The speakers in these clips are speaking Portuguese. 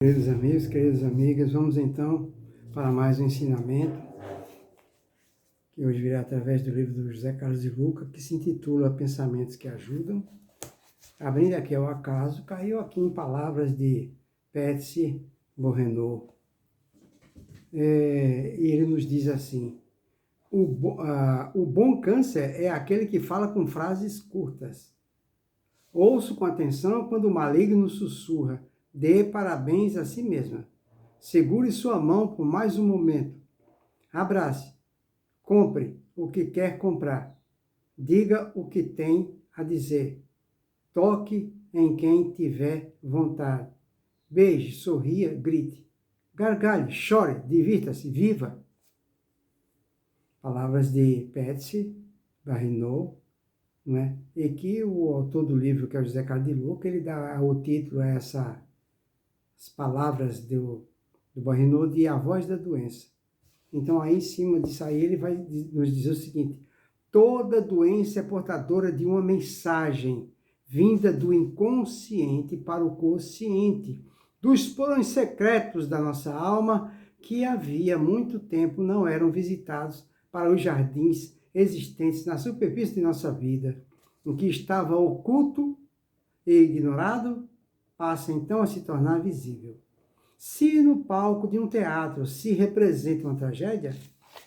Queridos amigos, queridas amigas, vamos então para mais um ensinamento, que hoje virá através do livro do José Carlos de Luca, que se intitula Pensamentos que Ajudam. Abrindo aqui ao acaso, caiu aqui em palavras de Patsy Borrenot. E ele nos diz assim: o bom câncer é aquele que fala com frases curtas. Ouço com atenção quando o maligno sussurra: dê parabéns a si mesma. Segure sua mão por mais um momento. Abrace. Compre o que quer comprar. Diga o que tem a dizer. Toque em quem tiver vontade. Beije, sorria, grite. Gargalhe, chore, divirta-se, viva. Palavras de Patsy Borrenot, não é? E que o autor do livro, que é o José Carlos de Luca, ele dá o título a essas palavras do Borrenot de A Voz da Doença. Então, aí em cima disso aí, ele vai nos dizer o seguinte: toda doença é portadora de uma mensagem vinda do inconsciente para o consciente, dos porões secretos da nossa alma que havia muito tempo não eram visitados para os jardins existentes na superfície de nossa vida, o que estava oculto e ignorado passa então a se tornar visível. Se no palco de um teatro se representa uma tragédia,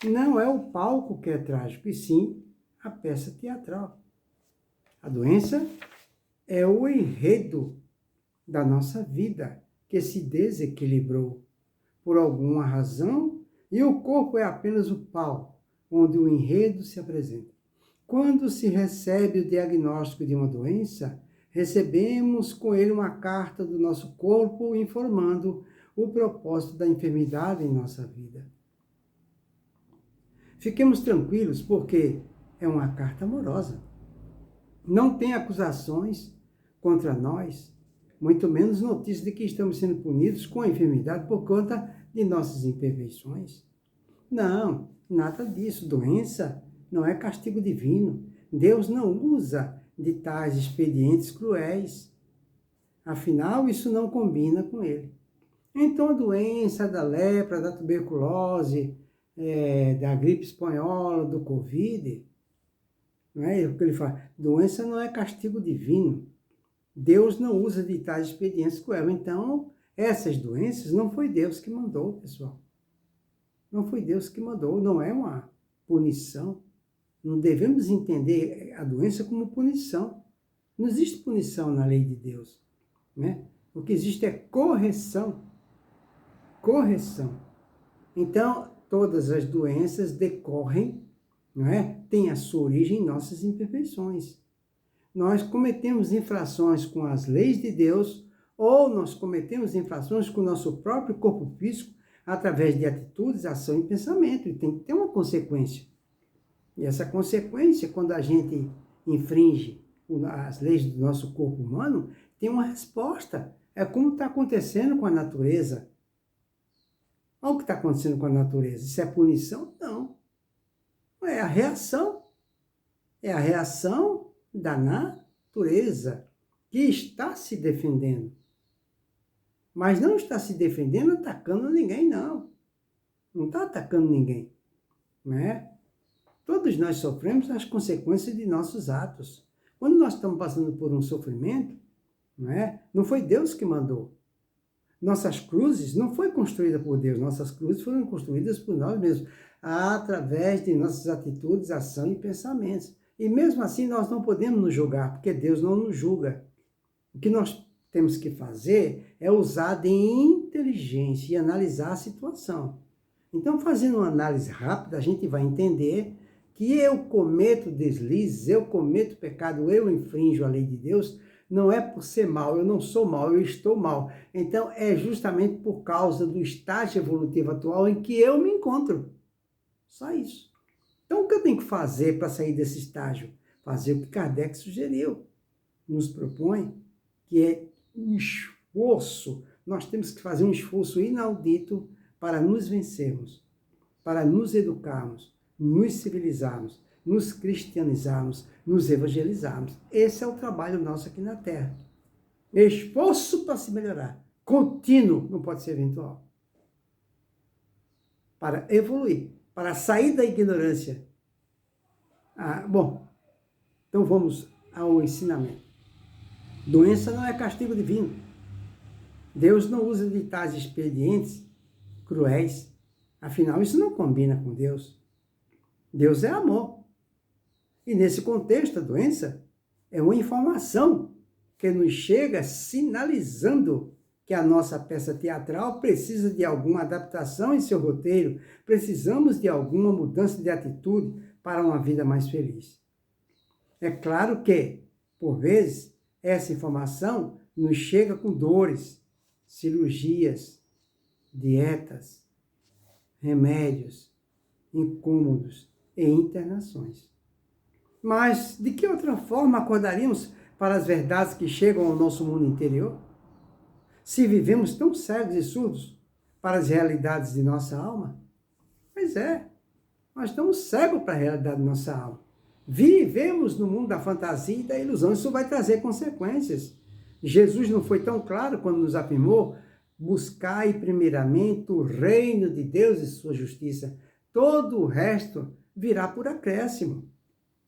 não é o palco que é trágico, e sim a peça teatral. A doença é o enredo da nossa vida que se desequilibrou por alguma razão, e o corpo é apenas o palco onde o enredo se apresenta. Quando se recebe o diagnóstico de uma doença, recebemos com ele uma carta do nosso corpo informando o propósito da enfermidade em nossa vida. Fiquemos tranquilos, porque é uma carta amorosa. Não tem acusações contra nós, muito menos notícia de que estamos sendo punidos com a enfermidade por conta de nossas imperfeições. Não, nada disso. Doença não é castigo divino. Deus não usa de tais expedientes cruéis. Afinal, isso não combina com ele. Então, a doença da lepra, da tuberculose, da gripe espanhola, do Covid, não é o que ele fala? Doença não é castigo divino. Deus não usa de tais expedientes cruéis. Então, essas doenças não foi Deus que mandou, pessoal. Não foi Deus que mandou, não é uma punição. Não devemos entender a doença como punição. Não existe punição na lei de Deus, né? O que existe é correção. Correção. Então, todas as doenças decorrem, não é? Têm a sua origem em nossas imperfeições. Nós cometemos infrações com as leis de Deus, ou nós cometemos infrações com o nosso próprio corpo físico, através de atitudes, ação e pensamento. E tem que ter uma consequência. E essa consequência, quando a gente infringe as leis do nosso corpo humano, tem uma resposta. É como está acontecendo com a natureza. Olha o que está acontecendo com a natureza. Isso é punição? Não. É a reação. É a reação da natureza que está se defendendo. Mas não está se defendendo atacando ninguém, não. Não está atacando ninguém. Né? Todos nós sofremos as consequências de nossos atos. Quando nós estamos passando por um sofrimento, não foi Deus que mandou. Nossas cruzes não foi construída por Deus, nossas cruzes foram construídas por nós mesmos, através de nossas atitudes, ação e pensamentos. E mesmo assim nós não podemos nos julgar, porque Deus não nos julga. O que nós temos que fazer é usar de inteligência e analisar a situação. Então, fazendo uma análise rápida, a gente vai entender que eu cometo deslizes, eu cometo pecado, eu infrinjo a lei de Deus, não é por ser mal, eu não sou mal, eu estou mal. Então, é justamente por causa do estágio evolutivo atual em que eu me encontro. Só isso. Então, o que eu tenho que fazer para sair desse estágio? Fazer o que Kardec sugeriu, nos propõe, que é um esforço. Nós temos que fazer um esforço inaudito para nos vencermos, para nos educarmos, nos civilizarmos, nos cristianizarmos, nos evangelizarmos. Esse é o trabalho nosso aqui na Terra. Esforço para se melhorar. contínuo, não pode ser eventual. Para evoluir, para sair da ignorância. Bom, então vamos ao ensinamento. Doença não é castigo divino. Deus não usa de tais expedientes cruéis. Afinal, isso não combina com Deus. Deus é amor. E nesse contexto, a doença é uma informação que nos chega sinalizando que a nossa peça teatral precisa de alguma adaptação em seu roteiro, precisamos de alguma mudança de atitude para uma vida mais feliz. É claro que, por vezes, essa informação nos chega com dores, cirurgias, dietas, remédios, incômodos e internações. Mas de que outra forma acordaríamos para as verdades que chegam ao nosso mundo interior? Se vivemos tão cegos e surdos para as realidades de nossa alma? Pois é, nós estamos cegos para a realidade de nossa alma. Vivemos no mundo da fantasia e da ilusão, isso vai trazer consequências. Jesus não foi tão claro quando nos afirmou: buscai primeiramente o reino de Deus e sua justiça. Todo o resto virá por acréscimo.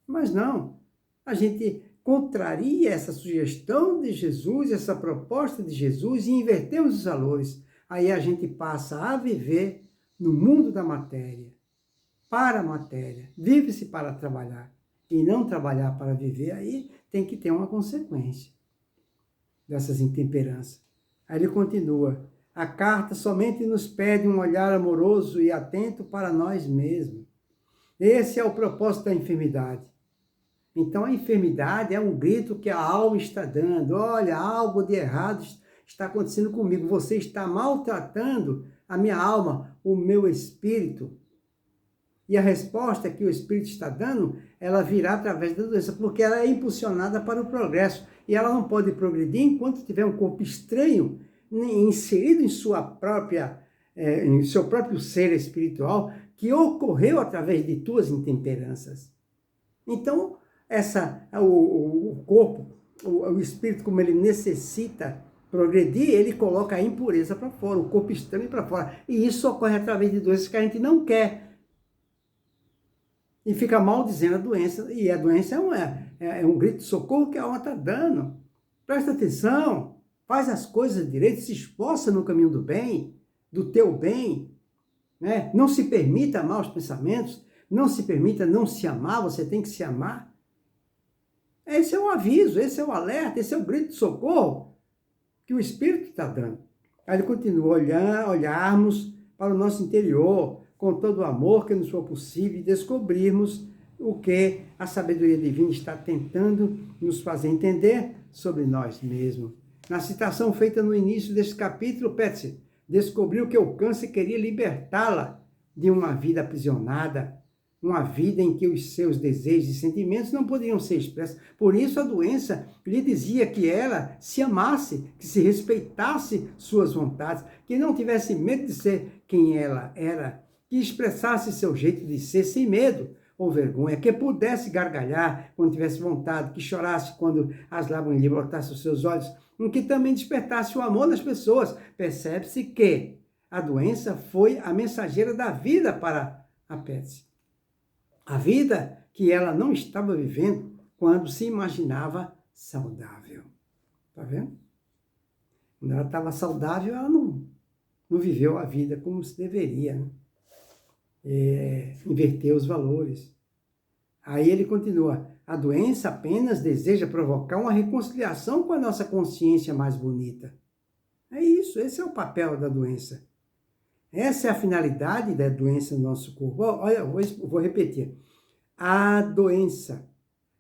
Mas não, a gente contraria essa sugestão de Jesus, essa proposta de Jesus e invertemos os valores. Aí a gente passa a viver no mundo da matéria, para a matéria. Vive-se para trabalhar e não trabalhar para viver. Aí tem que ter uma consequência dessas intemperanças. Aí ele continua: a carta somente nos pede um olhar amoroso e atento para nós mesmos. Esse é o propósito da enfermidade. Então, a enfermidade é um grito que a alma está dando. Olha, algo de errado está acontecendo comigo. Você está maltratando a minha alma, o meu espírito. E a resposta que o espírito está dando, ela virá através da doença, porque ela é impulsionada para o progresso. E ela não pode progredir enquanto tiver um corpo estranho inserido em em seu próprio ser espiritual, que ocorreu através de tuas intemperanças. Então, o corpo, o espírito, como ele necessita progredir, ele coloca a impureza para fora, o corpo estranho para fora. E isso ocorre através de doenças que a gente não quer. E fica maldizendo a doença. E a doença é um grito de socorro que a alma está dando. Presta atenção, faz as coisas direito, se esforça no caminho do bem, do teu bem. Né? Não se permita amar os pensamentos, não se permita não se amar, você tem que se amar. Esse é o aviso, esse é o alerta, esse é o grito de socorro que o Espírito está dando. Aí ele continua: olharmos para o nosso interior com todo o amor que nos for possível e descobrirmos o que a sabedoria divina está tentando nos fazer entender sobre nós mesmos. Na citação feita no início deste capítulo, Patsy descobriu que o câncer queria libertá-la de uma vida aprisionada, uma vida em que os seus desejos e sentimentos não poderiam ser expressos. Por isso a doença lhe dizia que ela se amasse, que se respeitasse suas vontades, que não tivesse medo de ser quem ela era, que expressasse seu jeito de ser sem medo ou vergonha, que pudesse gargalhar quando tivesse vontade, que chorasse quando as lágrimas lhe brotassem os seus olhos, que também despertasse o amor das pessoas. Percebe-se que a doença foi a mensageira da vida para a Patsy. A vida que ela não estava vivendo quando se imaginava saudável. Tá vendo? Quando ela estava saudável, ela não viveu a vida como se deveria, né? Inverter os valores. Aí ele continua: a doença apenas deseja provocar uma reconciliação com a nossa consciência mais bonita. É isso, esse é o papel da doença. Essa é a finalidade da doença no nosso corpo. Olha, vou repetir. A doença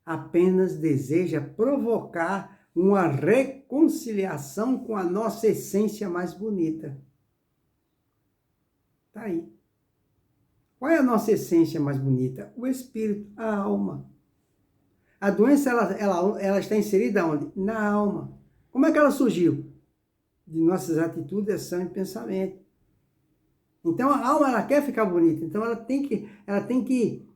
apenas deseja provocar uma reconciliação com a nossa essência mais bonita. Está aí. Qual é a nossa essência mais bonita? O espírito, a alma. A doença, ela está inserida onde? Na alma. Como é que ela surgiu? De nossas atitudes, ação e pensamento. Então, a alma, ela quer ficar bonita. Então, ela tem que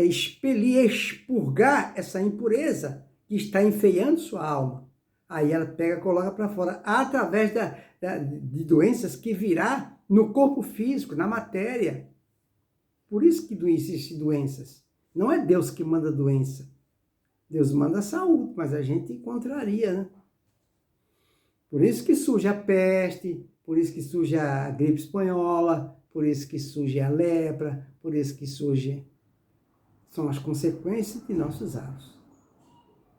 expelir, expurgar essa impureza que está enfeiando sua alma. Aí ela pega e coloca para fora, através de doenças que virá no corpo físico, na matéria. Por isso que não existem doenças. Não é Deus que manda doença. Deus manda saúde, mas a gente contraria, né? Por isso que surge a peste, por isso que surge a gripe espanhola, por isso que surge a lepra, por isso que surge... São as consequências de nossos atos,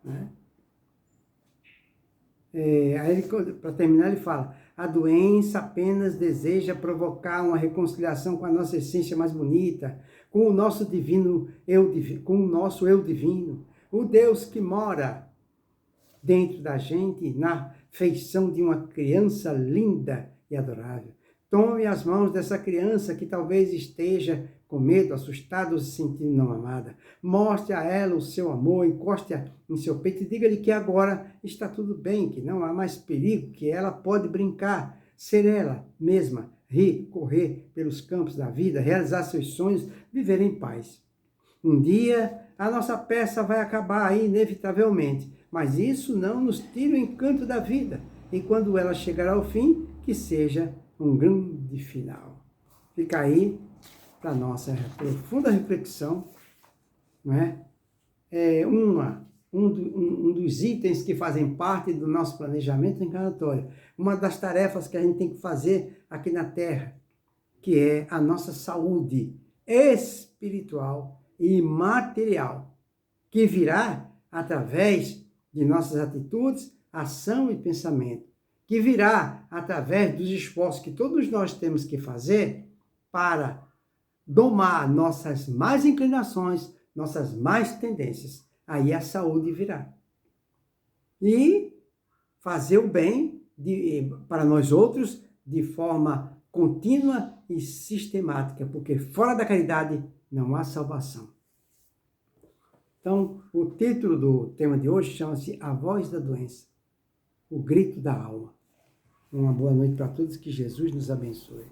né? Aí, para terminar, ele fala: a doença apenas deseja provocar uma reconciliação com a nossa essência mais bonita, com o nosso divino eu, com o nosso eu divino, o Deus que mora dentro da gente, na feição de uma criança linda e adorável. Tome as mãos dessa criança que talvez esteja com medo, assustada ou se sentindo não amada. Mostre a ela o seu amor, encoste-a em seu peito e diga-lhe que agora está tudo bem, que não há mais perigo, que ela pode brincar, ser ela mesma, rir, correr pelos campos da vida, realizar seus sonhos, viver em paz. Um dia a nossa peça vai acabar aí, inevitavelmente, mas isso não nos tira o encanto da vida. E quando ela chegar ao fim, que seja um grande final. Fica aí para a nossa profunda reflexão, não é? Um dos itens que fazem parte do nosso planejamento encarnatório, uma das tarefas que a gente tem que fazer aqui na Terra, que é a nossa saúde espiritual e material, que virá através de nossas atitudes, ação e pensamento, que virá através dos esforços que todos nós temos que fazer para domar nossas más inclinações, nossas más tendências. Aí a saúde virá. E fazer o bem para nós outros de forma contínua e sistemática, porque fora da caridade não há salvação. Então, o título do tema de hoje chama-se A Voz da Doença, o Grito da Alma. Uma boa noite para todos, que Jesus nos abençoe.